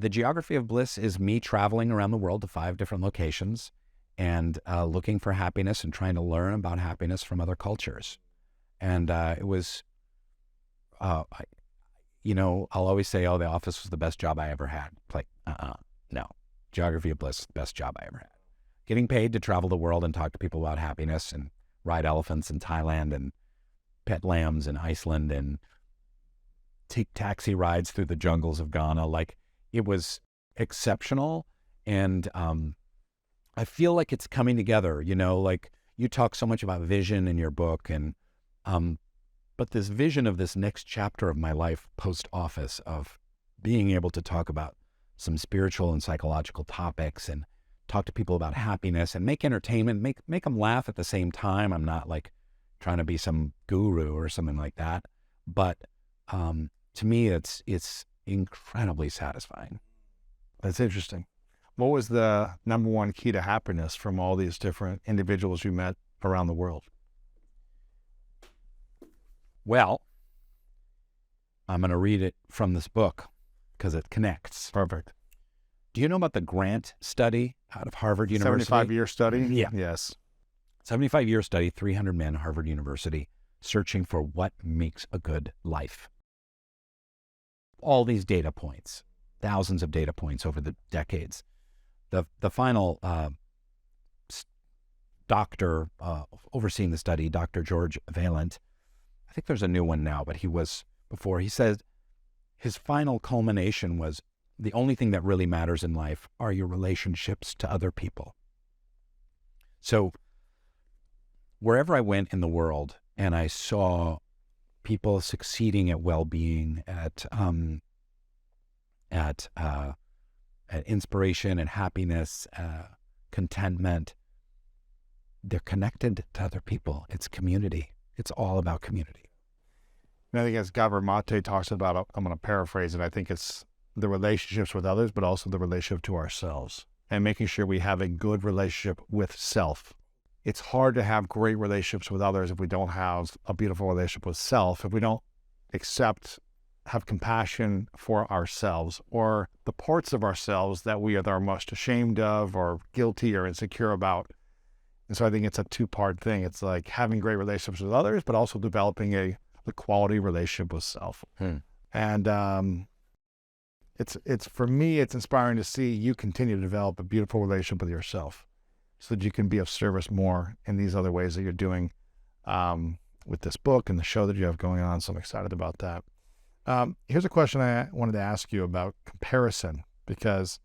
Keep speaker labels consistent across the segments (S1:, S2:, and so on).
S1: the geography of bliss is me traveling around the world to 5 different locations and looking for happiness and trying to learn about happiness from other cultures. And it was, I'll always say, oh, The Office was the best job I ever had. Like, no. Geography of bliss, the best job I ever had. Getting paid to travel the world and talk to people about happiness and ride elephants in Thailand and pet lambs in Iceland and take taxi rides through the jungles of Ghana. Like, it was exceptional. And I feel like it's coming together, like you talk so much about vision in your book, and but this vision of this next chapter of my life post-Office, of being able to talk about some spiritual and psychological topics and talk to people about happiness and make entertainment, make them laugh at the same time. I'm not like trying to be some guru or something like that, but to me, it's incredibly satisfying.
S2: That's interesting. What was the number one key to happiness from all these different individuals you met around the world?
S1: Well, I'm going to read it from this book because it connects.
S2: Perfect.
S1: Do you know about the Grant study out of Harvard University?
S2: 75-year study?
S1: Yeah.
S2: Yes.
S1: 75-year study, 300 men, Harvard University, searching for what makes a good life. All these data points, thousands of data points over the decades. The final doctor overseeing the study, Dr. George Valent, I think there's a new one now, but he was before. He said his final culmination was, the only thing that really matters in life are your relationships to other people. So wherever I went in the world and I saw people succeeding at well-being, at inspiration and happiness, contentment, they're connected to other people. It's community. It's all about community.
S2: And I think as Gabor Mate talks about, I'm going to paraphrase it, I think it's the relationships with others, but also the relationship to ourselves, and making sure we have a good relationship with self. It's hard to have great relationships with others if we don't have a beautiful relationship with self, if we don't have compassion for ourselves or the parts of ourselves that we are most ashamed of or guilty or insecure about. And so I think it's a two-part thing. It's like having great relationships with others, but also developing a quality relationship with self. And it's for me, it's inspiring to see you continue to develop a beautiful relationship with yourself so that you can be of service more in these other ways that you're doing with this book and the show that you have going on. So I'm excited about that. Here's a question I wanted to ask you about comparison, because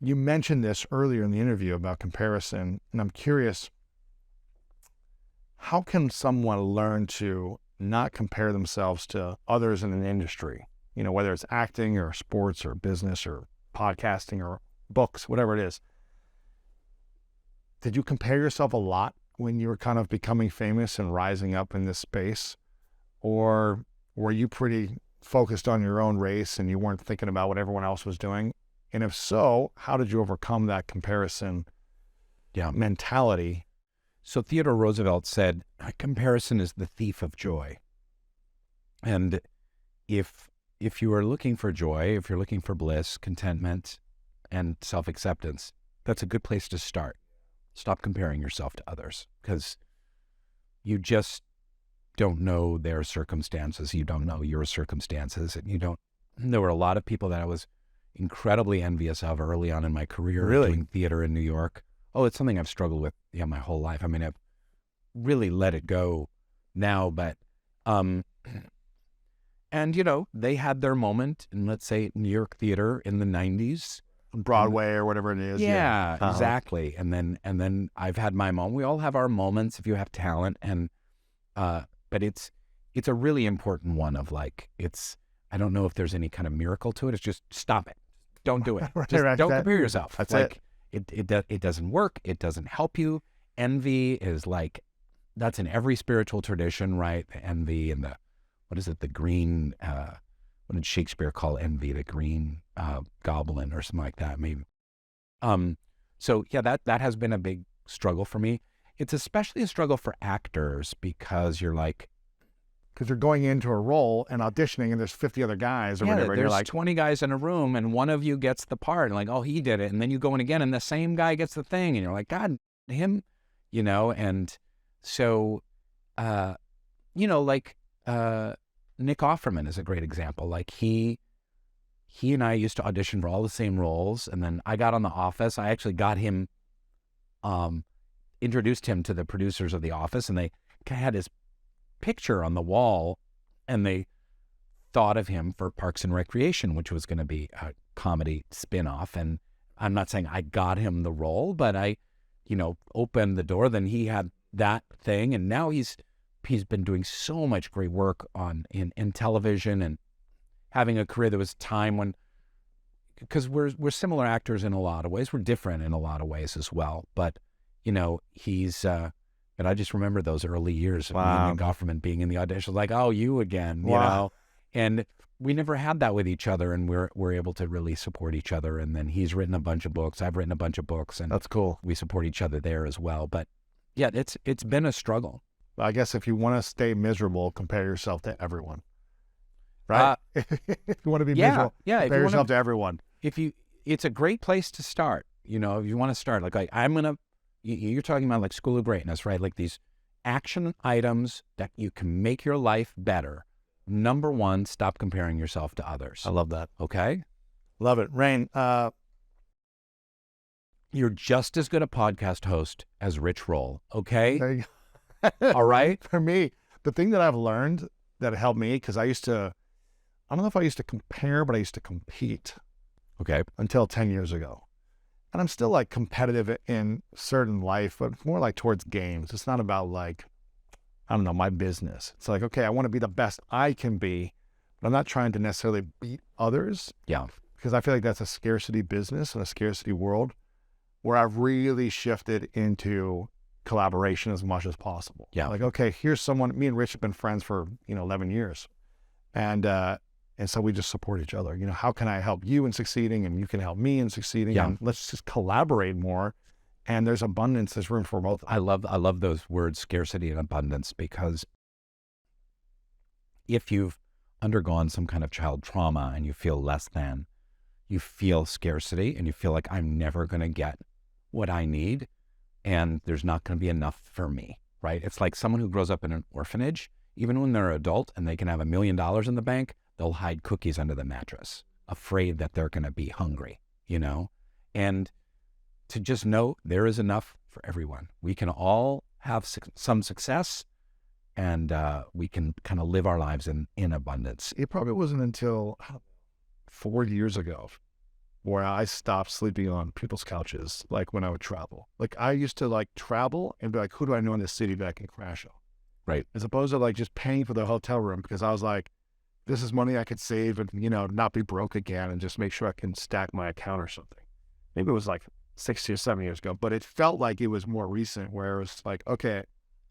S2: you mentioned this earlier in the interview about comparison, and I'm curious, how can someone learn to not compare themselves to others in an industry? Whether it's acting or sports or business or podcasting or books, whatever it is. Did you compare yourself a lot when you were kind of becoming famous and rising up in this space? Or were you pretty focused on your own race and you weren't thinking about what everyone else was doing? And if so, how did you overcome that comparison mentality?
S1: So Theodore Roosevelt said, comparison is the thief of joy. And if you are looking for joy, if you're looking for bliss, contentment, and self-acceptance, that's a good place to start. Stop comparing yourself to others, because you just don't know their circumstances. You don't know your circumstances. And there were a lot of people that I was incredibly envious of early on in my career, doing theater in New York. Oh, it's something I've struggled with my whole life. I mean, I've really let it go now, but, and they had their moment in, let's say, New York theater in the 90s.
S2: Broadway or whatever it is.
S1: Yeah, exactly. And then I've had my moment. We all have our moments if you have talent. And, but it's a really important one of like, I don't know if there's any kind of miracle to it. It's just stop it. Don't do it. Just don't compare yourself.
S2: That's
S1: like, it doesn't work. It doesn't help you. Envy is like, that's in every spiritual tradition, right? The envy and the green, what did Shakespeare call envy? The green goblin or something like that, maybe. So yeah, that has been a big struggle for me. It's especially a struggle for actors because you're like,
S2: because you're going into a role and auditioning and there's 50 other guys or whatever. And
S1: There's
S2: you're like,
S1: 20 guys in a room and one of you gets the part, and like, oh, he did it. And then you go in again and the same guy gets the thing. And you're like, God, him, and so, like Nick Offerman is a great example. Like he and I used to audition for all the same roles. And then I got on The Office. I actually got him, introduced him to the producers of The Office, and they had his picture on the wall, and they thought of him for Parks and Recreation, which was going to be a comedy spinoff. And I'm not saying I got him the role, but I, opened the door. Then he had that thing, and now he's been doing so much great work in television and having a career. There was a time when, because we're similar actors in a lot of ways, we're different in a lot of ways as well. But he's. And I just remember those early years of me and Nick Offerman being in the audition, like, oh, you again, And we never had that with each other, and we're able to really support each other. And then he's written a bunch of books, I've written a bunch of books, and
S2: that's cool.
S1: We support each other there as well. But yeah, it's been a struggle.
S2: I guess if you want to stay miserable, compare yourself to everyone, right? If you want to be miserable, compare yourself to everyone.
S1: It's a great place to start. If you want to start, like you're talking about like School of Greatness, right? Like these action items that you can make your life better. Number one, stop comparing yourself to others.
S2: I love that.
S1: Okay?
S2: Love it. Rainn,
S1: you're just as good a podcast host as Rich Roll, okay?
S2: There you go.
S1: All right?
S2: For me, the thing that I've learned that helped me, because I don't know if I used to compare, but I used to compete.
S1: Okay.
S2: Until 10 years ago. And I'm still like competitive in certain life, but more like towards games. It's not about like, I don't know, my business. It's like, okay, I want to be the best I can be, but I'm not trying to necessarily beat others.
S1: Yeah.
S2: Because I feel like that's a scarcity business and a scarcity world where I've really shifted into collaboration as much as possible.
S1: Yeah.
S2: Like, okay, here's someone, me and Rich have been friends for, 11 years. And so we just support each other. How can I help you in succeeding, and you can help me in succeeding?
S1: Yeah.
S2: And let's just collaborate more. And there's abundance. There's room for both.
S1: I love those words, scarcity and abundance, because if you've undergone some kind of child trauma and you feel less than, you feel scarcity and you feel like I'm never going to get what I need, and there's not going to be enough for me, right? It's like someone who grows up in an orphanage. Even when they're an adult and they can have $1 million in the bank, they'll hide cookies under the mattress, afraid that they're going to be hungry, and to just know there is enough for everyone. We can all have some success, and we can kind of live our lives in abundance.
S2: It probably wasn't until 4 years ago where I stopped sleeping on people's couches, like when I would travel. Like I used to like travel and be like, who do I know in this city that I can crash on?
S1: Right.
S2: As opposed to like just paying for the hotel room, because I was like, this is money I could save and, not be broke again, and just make sure I can stack my account or something. Maybe it was like 6 or 7 years ago, but it felt like it was more recent, where it was like, okay,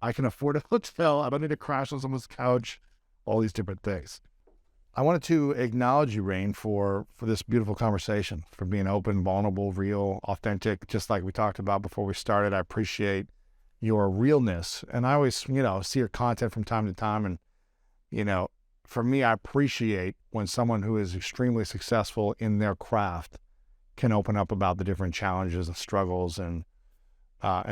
S2: I can afford a hotel. I don't need to crash on someone's couch, all these different things. I wanted to acknowledge you, Rainn, for this beautiful conversation, for being open, vulnerable, real, authentic, just like we talked about before we started. I appreciate your realness. And I always, see your content from time to time. And, for me, I appreciate when someone who is extremely successful in their craft can open up about the different challenges and struggles and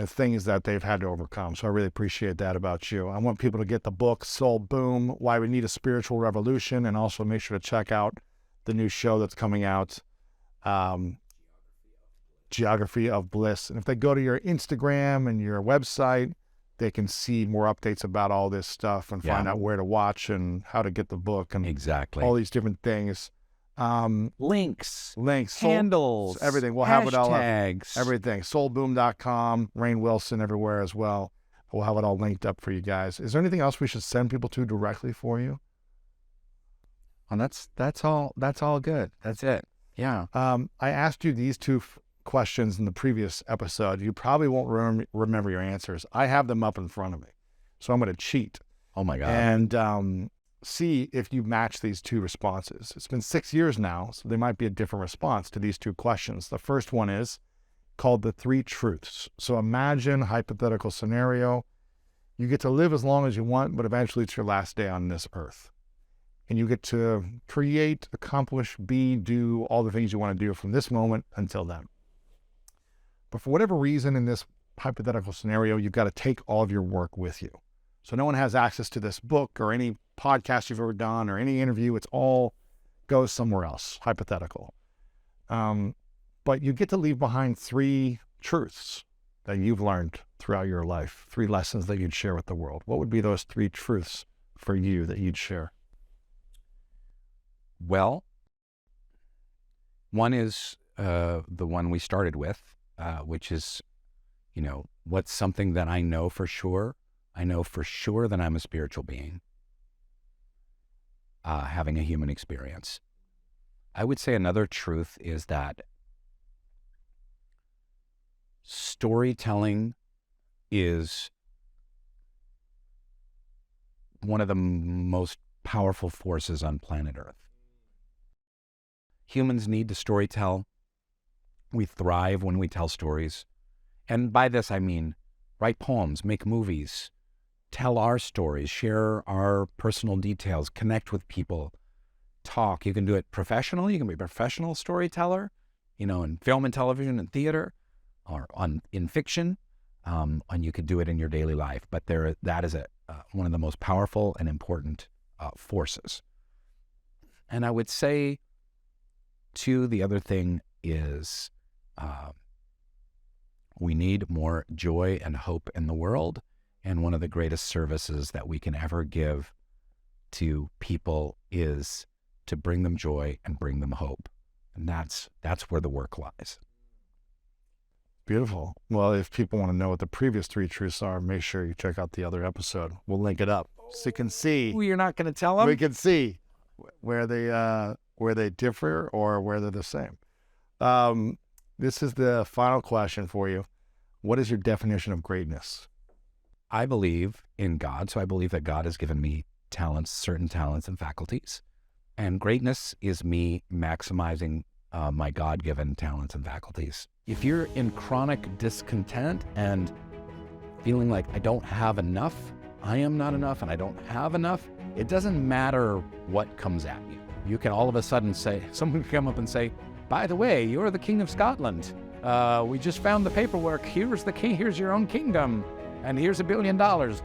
S2: things that they've had to overcome. So I really appreciate that about you. I want people to get the book, Soul Boom, Why We Need a Spiritual Revolution, and also make sure to check out the new show that's coming out, Geography of Bliss. And if they go to your Instagram and your website, they can see more updates about all this stuff and find out where to watch and how to get the book and all these different things.
S1: Links,
S2: handles, everything. We'll have it all up.
S1: Everything.
S2: Soulboom.com, Rainn Wilson everywhere as well. We'll have it all linked up for you guys. Is there anything else we should send people to directly for you?
S1: And that's all good. That's it. Yeah.
S2: I asked you these two questions in the previous episode. You probably won't remember your answers. I have them up in front of me, so I'm going to cheat.
S1: Oh my God.
S2: And see if you match these two responses. It's been 6 years now, so there might be a different response to these two questions. The first one is called the 3 truths. So imagine a hypothetical scenario You get to live as long as you want, but eventually it's your last day on this earth. And you get to create, accomplish, be, do all the things you want to do from this moment until then. But for whatever reason in this hypothetical scenario, you've got to take all of your work with you. So no one has access to this book or any podcast you've ever done or any interview. It's all goes somewhere else, hypothetical. But you get to leave behind 3 truths that you've learned throughout your life, 3 lessons that you'd share with the world. What would be those 3 truths for you that you'd share?
S1: Well, one is the one we started with, which is, what's something that I know for sure? I know for sure that I'm a spiritual being, having a human experience. I would say another truth is that storytelling is one of the most powerful forces on planet Earth. Humans need to storytell. We thrive when we tell stories. And by this, I mean write poems, make movies, tell our stories, share our personal details, connect with people, talk. You can do it professionally. You can be a professional storyteller, in film and television and theater, or in fiction, and you could do it in your daily life. But that is one of the most powerful and important forces. And I would say, too, the other thing is we need more joy and hope in the world. And one of the greatest services that we can ever give to people is to bring them joy and bring them hope. And that's where the work lies.
S2: Beautiful. Well, if people want to know what the previous 3 truths are, make sure you check out the other episode. We'll link it up so you can see.
S1: Ooh, you're not going to tell them?
S2: We can see where they differ or where they're the same. This is the final question for you. What is your definition of greatness?
S1: I believe in God, so I believe that God has given me talents, certain talents and faculties. And greatness is me maximizing my God-given talents and faculties. If you're in chronic discontent and feeling like I don't have enough, I am not enough, and I don't have enough, it doesn't matter what comes at you. You can all of a sudden someone can come up and say, by the way, you're the King of Scotland. We just found the paperwork. Here's the king. Here's your own kingdom. And here's $1 billion.